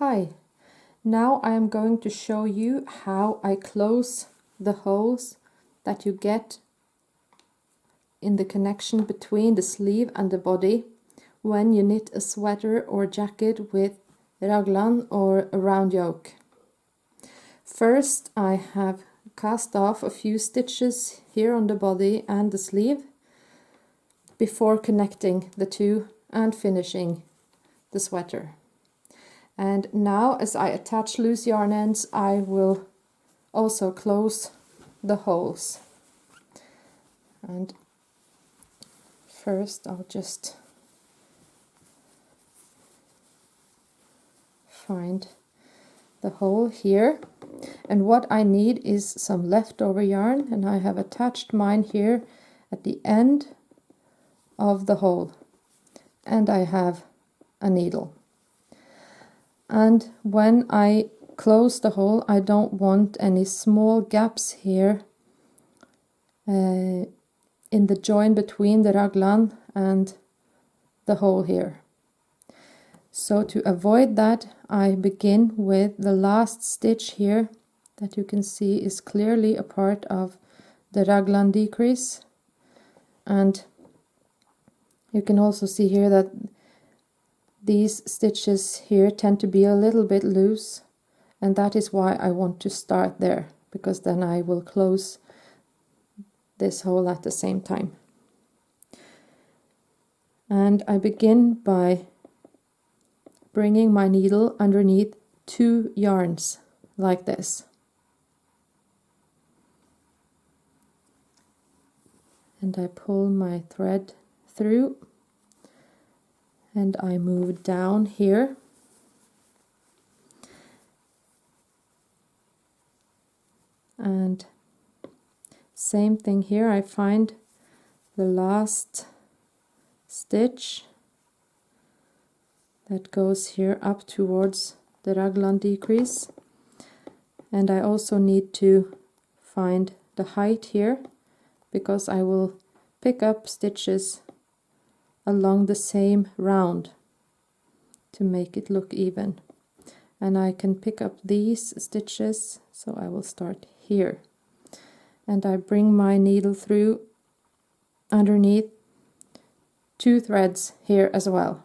Hi, now I am going to show you how I close the holes that you get in the connection between the sleeve and the body when you knit a sweater or jacket with raglan or a round yoke. First, I have cast off a few stitches here on the body and the sleeve before connecting the two and finishing the sweater. And now, as I attach loose yarn ends, I will also close the holes. And first I'll just find the hole here, and what I need is some leftover yarn, and I have attached mine here at the end of the hole, and I have a needle. And when I close the hole, I don't want any small gaps here in the join between the raglan and the hole here. So to avoid that, I begin with the last stitch here that you can see is clearly a part of the raglan decrease, and you can also see here that these stitches here tend to be a little bit loose, and that is why I want to start there, because then I will close this hole at the same time. And I begin by bringing my needle underneath two yarns like this. And I pull my thread through, and I move down here, and same thing here. I find the last stitch that goes here up towards the raglan decrease, and I also need to find the height here, because I will pick up stitches along the same round to make it look even. And I can pick up these stitches, so I will start here, and I bring my needle through underneath two threads here as well,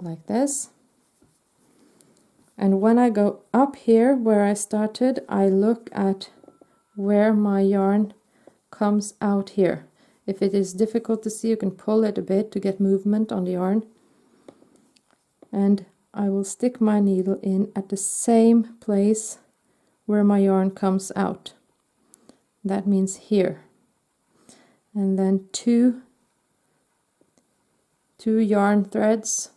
like this. And when I go up here where I started, I look at where my yarn comes out here. If it is difficult to see, you can pull it a bit to get movement on the yarn. And I will stick my needle in at the same place where my yarn comes out. That means here. And then two yarn threads,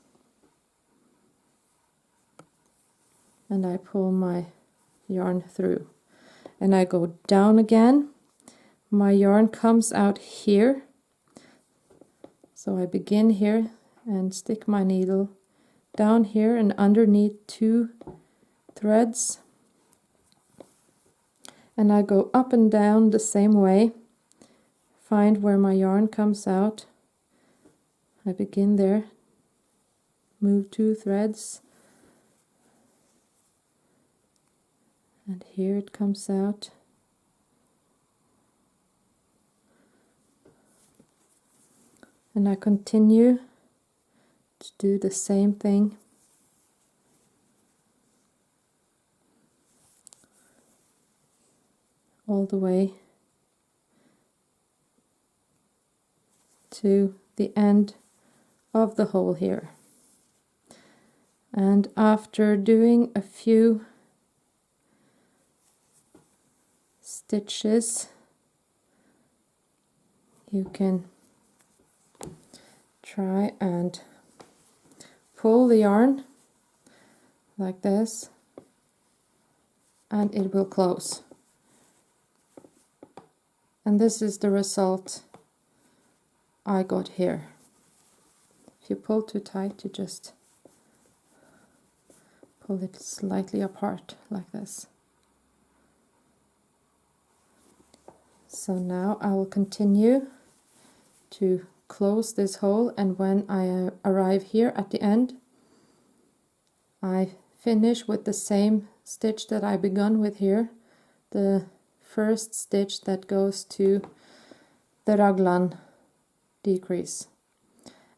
and I pull my yarn through, and I go down again. My yarn comes out here, so I begin here and stick my needle down here and underneath two threads, and I go up and down the same way, find where my yarn comes out. I begin there, move two threads, and here it comes out. And I continue to do the same thing all the way to the end of the hole here. And after doing a few stitches, you can try and pull the yarn like this, and it will close. And this is the result I got here. If you pull too tight, you just pull it slightly apart like this. So now I will continue to close this hole, and when I arrive here at the end, I finish with the same stitch that I begun with here, the first stitch that goes to the raglan decrease.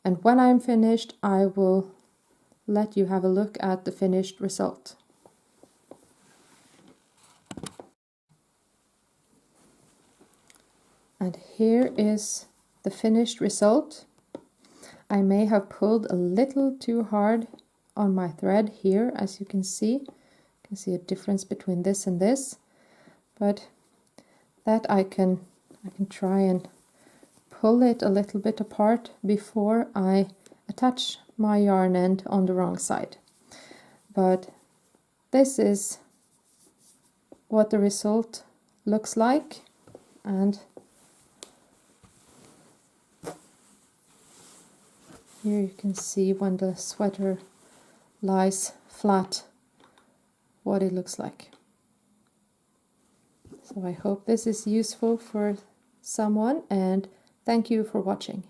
And when I'm finished, I will let you have a look at the finished result. And here is the finished result. I may have pulled a little too hard on my thread here, as you can see. You can see a difference between this and this, but that I can try and pull it a little bit apart before I attach my yarn end on the wrong side. But this is what the result looks like, and here you can see when the sweater lies flat what it looks like. So I hope this is useful for someone, and thank you for watching.